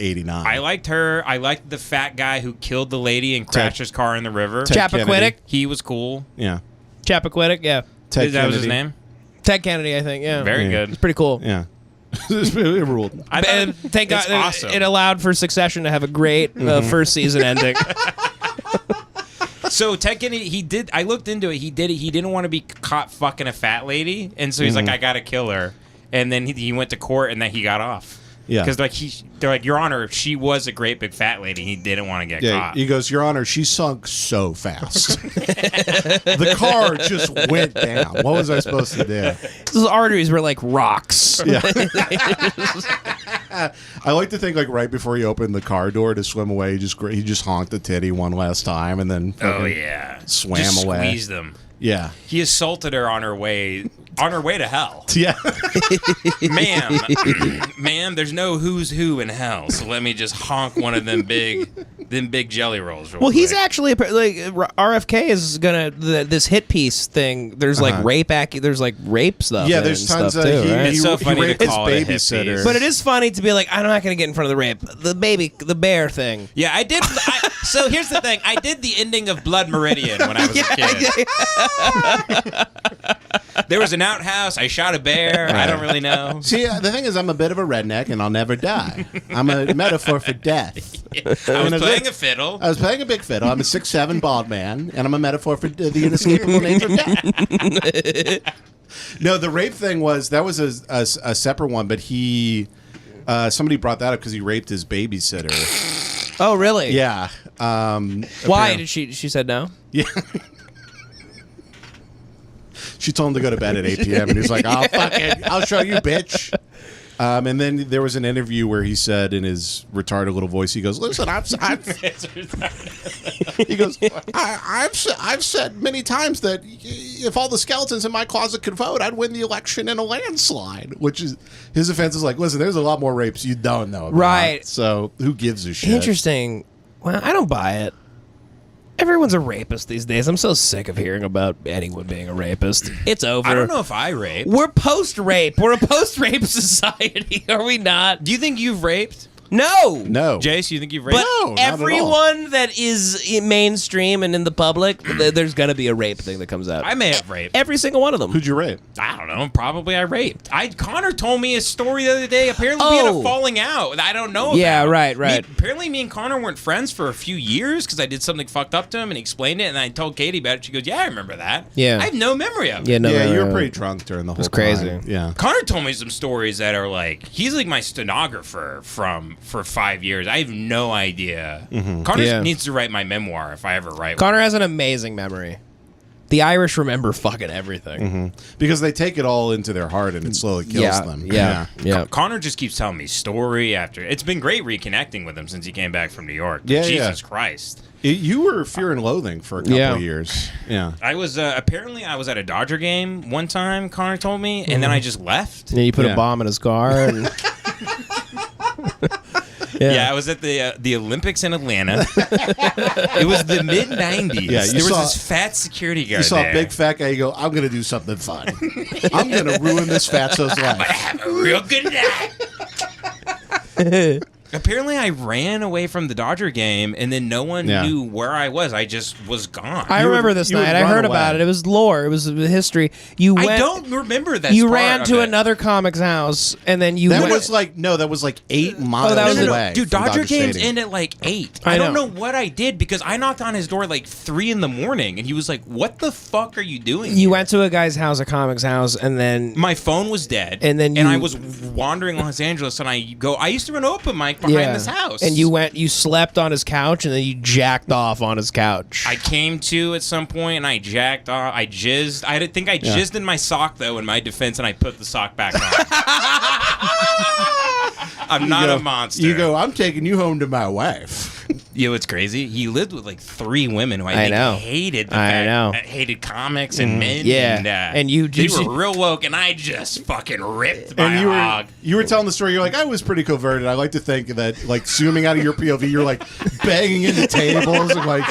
89. I liked her. I liked the fat guy who killed the lady and crashed his car in the river. Chappaquiddick. He was cool. Yeah. Chappaquiddick, yeah. Ted That was his Kennedy. name? Ted Kennedy, I think, yeah. Very Yeah. good. It's pretty cool. Yeah. It ruled. And thank God it's awesome. it allowed for Succession to have a great first season ending. So Ted Kennedy, I looked into it. He didn't want to be caught fucking a fat lady, and so he's like, I gotta kill her. And then he went to court, and then he got off. Yeah. Because they're like, Your Honor, she was a great big fat lady. He didn't want to get caught. He goes, Your Honor, she sunk so fast. The car just went down. What was I supposed to do? Those arteries were like rocks. Yeah. I like to think like right before he opened the car door to swim away, he just honked the titty one last time and then swam Just away. Squeezed them. Yeah. He assaulted her on her way to hell. Yeah. Ma'am, there's no who's who in hell. So let me just honk one of them big jelly rolls. Well, he's quick. actually like RFK is gonna this hit piece thing. There's like there's like rape stuff. Yeah, in there's and tons stuff of too, right? It's so funny to raped his call it a hit babysitter. piece. But it is funny to be like, I'm not gonna get in front of the rape. The bear thing. Yeah, I did. So here's the thing. I did the ending of Blood Meridian when I was a kid. There was an outhouse. I shot a bear. I don't really know. See, the thing is, I'm a bit of a redneck, and I'll never die. I'm a metaphor for death. I was playing a fiddle. I was playing a big fiddle. I'm a 6'7" bald man, and I'm a metaphor for the inescapable nature of death. No, the rape thing was a separate one, but somebody brought that up because he raped his babysitter. Oh, really? Yeah. Why did she said no? Yeah. She told him to go to bed at 8 p.m. and he was like, "Oh, fuck it. I'll show you, bitch." And then there was an interview where he said in his retarded little voice, he goes, "Listen, he goes, I've said many times that if all the skeletons in my closet could vote, I'd win the election in a landslide." Which is his offense is like, listen, there's a lot more rapes you don't know about. Right. So who gives a shit? Interesting. Well, I don't buy it. Everyone's a rapist these days. I'm so sick of hearing about anyone being a rapist. It's over. I don't know if I raped. We're post-rape. We're a post-rape society, are we not? Do you think you've raped? No. Jace, you think you've raped? But No, not at all. everyone that is in mainstream and in the public, there's going to be a rape thing that comes out. I may have raped. Every single one of them. Who'd you rape? I don't know. Probably I raped. Connor told me a story the other day. Apparently we had a falling out. I don't know. Yeah, about. right. Apparently me and Connor weren't friends for a few years because I did something fucked up to him and he explained it. And I told Katie about it. She goes, "Yeah, I remember that." Yeah. I have no memory of it. Yeah, no, You were pretty drunk during the whole crazy. time. Yeah. Connor told me some stories that are like he's like my stenographer for 5 years. I have no idea. Connor needs to write my memoir if I ever write Connor has an amazing memory. The Irish remember fucking everything. Because they take it all into their heart and it slowly kills them. Yeah. Connor just keeps telling me story after. It's been great reconnecting with him since he came back from New York. Yeah, Jesus Christ. You were Fear and Loathing for a couple of years. Yeah. I was apparently I was at a Dodger game one time. Connor told me, and then I just left. Yeah, you put Yeah. a bomb in his car. And Yeah, I was at the Olympics in Atlanta. It was the mid '90s. Yeah, there was this fat security guard. You saw there. a big fat guy, you go, "I'm going to do something fun. I'm going to ruin this fatso's life." Have a real good night. Apparently, I ran away from the Dodger game, and then no one knew where I was. I just was gone. I remember this you would night. I run heard away. about it. It was lore. It was history. I don't remember that. You ran to another comic's house, and then you That went. was like 8 miles that was away. Dude, from Dodger games Stadium. end at like 8. I I don't know. know what I did because I knocked on his door like 3 in the morning, and he was like, "What the fuck are you doing?" You here?" went to a guy's house, a comic's house, and then My phone was dead, And then I you- was wandering Los Angeles, and I used to run open mic behind this house, and you slept on his couch, and then you jacked off on his couch. I came to at some point, and I jacked off. I jizzed. I think I jizzed in my sock though, in my defense, and I put the sock back on. I'm not a monster. You go, "I'm taking you home to my wife." You know what's crazy? He lived with like 3 women who I think know. hated the I fact, know. hated comics and men. Yeah. And, And you they just- were real woke, and I just fucking ripped my And hog. you were telling the story. You're like, "I was pretty covert." And I like to think that, like, zooming out of your POV, you're like banging into tables and like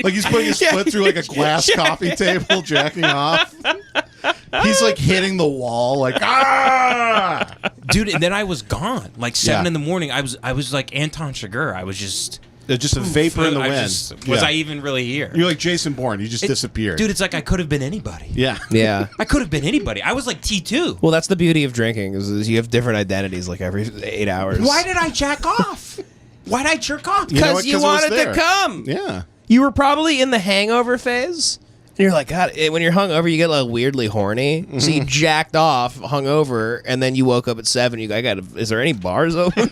he's putting his foot through like a glass coffee table, jacking off. He's like hitting the wall, like, "Ah!" Dude, and then I was gone. Like 7 in the morning. I was like Anton Chigurh. I was just a vapor in the wind. Was I even really here? You're like Jason Bourne. You just disappeared. Dude, it's like I could have been anybody. Yeah. Yeah. I could have been anybody. I was like T2. Well, that's the beauty of drinking is you have different identities like every 8 hours. Why did I jack off? Why'd I jerk off? Because you wanted to come. Yeah. You were probably in the hangover phase. And you're like, God, when you're hungover, you get like weirdly horny. So you jacked off, hungover, and then you woke up at 7. You go, is there any bars open?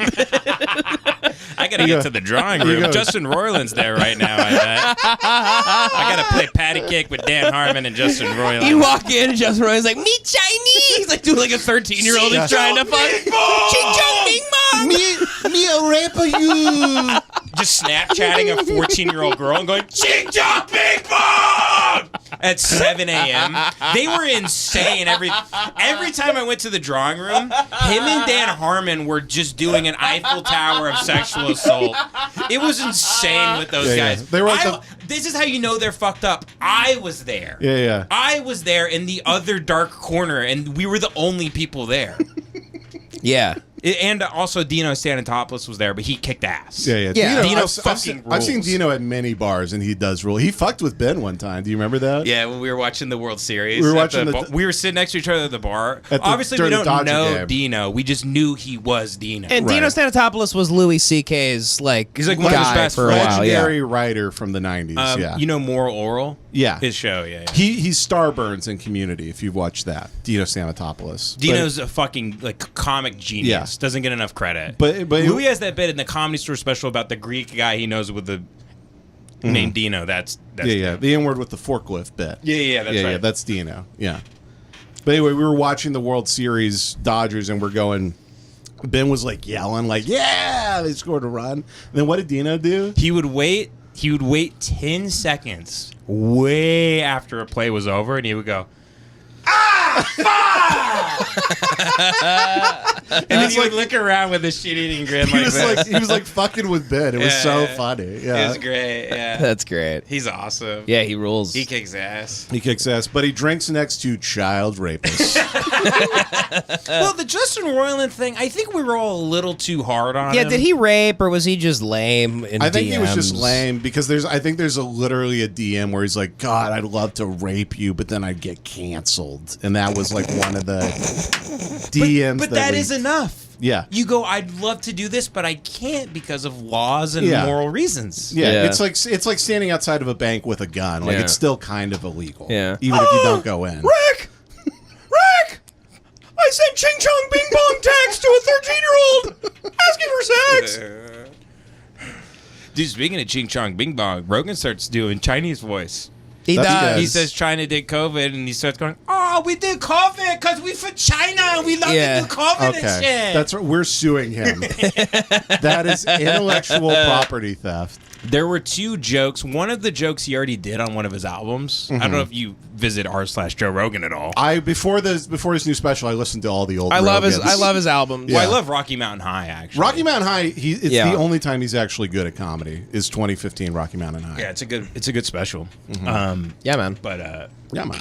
I gotta get to the drawing room. Justin Roiland's there right now, I bet. I gotta play patty cake with Dan Harmon and Justin Roiland. You walk in and Justin Roiland's like, me Chinese! He's like doing like a 13-year-old who's trying to fuck. Ching-chong Bing Bong! Me a rapper, you! Just Snapchatting a 14-year-old girl and going, Ching-chong Bing Bong! At 7 a.m. They were insane. Every time I went to the drawing room, him and Dan Harmon were just doing an Eiffel Tower of sexual assault. It was insane with those guys. Yeah. They were this is how you know they're fucked up. I was there. Yeah. I was there in the other dark corner, and we were the only people there. Yeah. And also Dino Stamatopoulos was there, but he kicked ass. Yeah. Dino I've seen Dino at many bars, and he does rule. He fucked with Ben one time. Do you remember that? Yeah, when we were watching the World Series. We were watching we were sitting next to each other at the bar. Obviously, we during the don't Dodger know game. Dino. We just knew he was Dino. And Dino Stamatopoulos was Louis C.K.'s He's like one of his guy best for a while. legendary writer from the 90s. Yeah. You know Morril? Yeah. His show, yeah. He's Starburns in Community, if you've watched that. Dino Stamatopoulos. Dino's a fucking comic genius. Yeah. Doesn't get enough credit. But Louis has that bit in the Comedy Store special about the Greek guy he knows with the name Dino. That's the N-word with the forklift bit. Yeah, that's right. Yeah, that's Dino. Yeah. But anyway, we were watching the World Series Dodgers, and we're going. Ben was like yelling, like, "Yeah, they scored a run." And then what did Dino do? He would wait 10 seconds way after a play was over, and he would go, and then he would look around with a shit-eating grin He was like fucking with Ben. It was so funny. Yeah. It was great. Yeah, That's great. he's awesome. Yeah, he rules. He kicks ass. He kicks ass, but he drinks next to child rapists. Well, the Justin Roiland thing, I think we were all a little too hard on him. Did he rape or was he just lame in I think DMs? he was just lame because there's literally a DM where he's like, God, I'd love to rape you, but then I'd get canceled. And that was like one of the DMs. But that is enough. Yeah. You go, I'd love to do this, but I can't because of laws and moral reasons. Yeah, it's like standing outside of a bank with a gun. Like it's still kind of illegal. Yeah. Even if you don't go in. Rick! I sent Ching Chong Bing Bong text to a 13-year-old asking for sex. Dude, speaking of Ching Chong Bing Bong, Rogan starts doing Chinese voice. He That's does. good. He says China did COVID, and he starts going, "Oh, we did COVID because we for China. We love to do COVID and Okay. shit." That's what we're suing him. That is intellectual property theft. There were 2 jokes. One of the jokes he already did on one of his albums. I don't know if you visit r/Joe Rogan at all. Before his new special, I listened to all the old. I love his Rogans. albums. Well, I Yeah. love Rocky Mountain High, actually. Rocky Mountain High. It's Yeah. the only time he's actually good at comedy. Is 2015 Rocky Mountain High. Yeah, it's a good special. Yeah, man. But Yeah, man.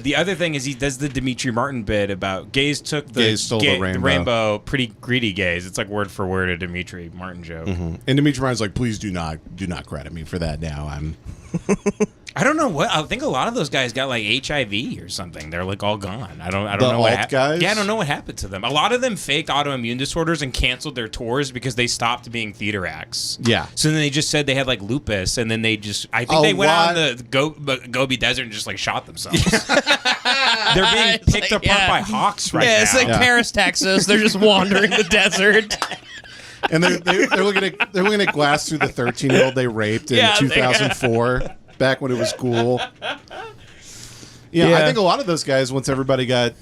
the other thing is he does the Dimitri Martin bit about gays took the Gays stole the rainbow. pretty greedy gays. It's like word for word a Dimitri Martin joke. And Dimitri Martin's like, please do not credit me for that. Now I don't know what. I think a lot of those guys got like HIV or something. They're like all gone. I don't The know what alt guys? Yeah, I don't know what happened to them. A lot of them faked autoimmune disorders and canceled their tours because they stopped being theater acts. Yeah. So then they just said they had like lupus, and then they just I think they went out in the Gobi Desert and just like shot themselves. They're being picked apart by hawks right now. Yeah, it's like Paris, Texas. They're just wandering the desert. and they're looking at glass through the 13-year-old they raped in 2004. Back when it was cool. Yeah, I think a lot of those guys, once everybody got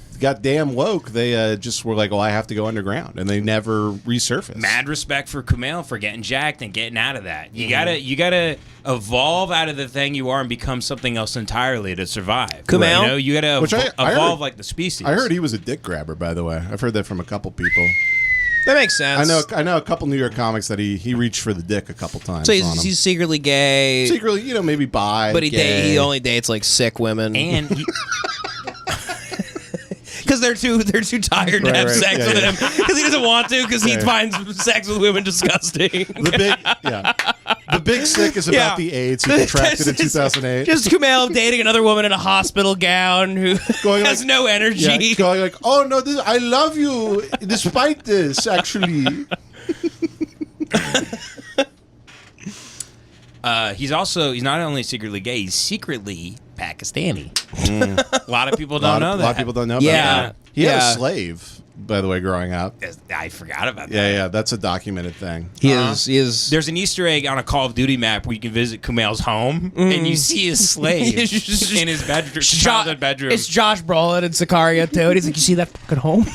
damn woke, they just were like, "Oh, I have to go underground," and they never resurfaced. Mad respect for Kumail for getting jacked and getting out of that. You gotta evolve out of the thing you are and become something else entirely to survive. Kumail? You know, you gotta I evolve heard- like the species. I heard he was a dick grabber, by the way. I've heard that from a couple people. That makes sense. I know a couple New York comics that he reached for the dick a couple times. So on him. he's secretly gay. secretly, maybe bi, but gay. he only dates like sick women. and he, Because because they're too tired to have sex with him because he doesn't want to because he finds sex with women disgusting. The big sick is about the AIDS he contracted in 2008. Just Kumail dating another woman in a hospital gown who has no energy. Yeah, going like, oh no, I love you despite this. Actually, he's not only secretly gay, he's secretly Pakistani. A lot of people don't know that. A lot of people don't know about that. He had a slave, by the way, growing up. I forgot about that. Yeah, that's a documented thing. He is. There's an Easter egg on a Call of Duty map where you can visit Kumail's home, and you see his slave in his bedroom, childhood bedroom. It's Josh Brolin and Sicario too, and he's like, "You see that fucking home?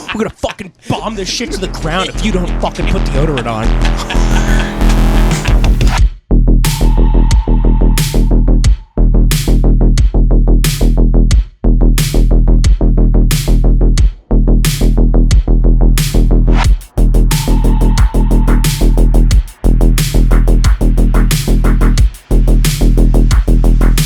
We're gonna fucking bomb this shit to the ground if you don't fucking put deodorant on."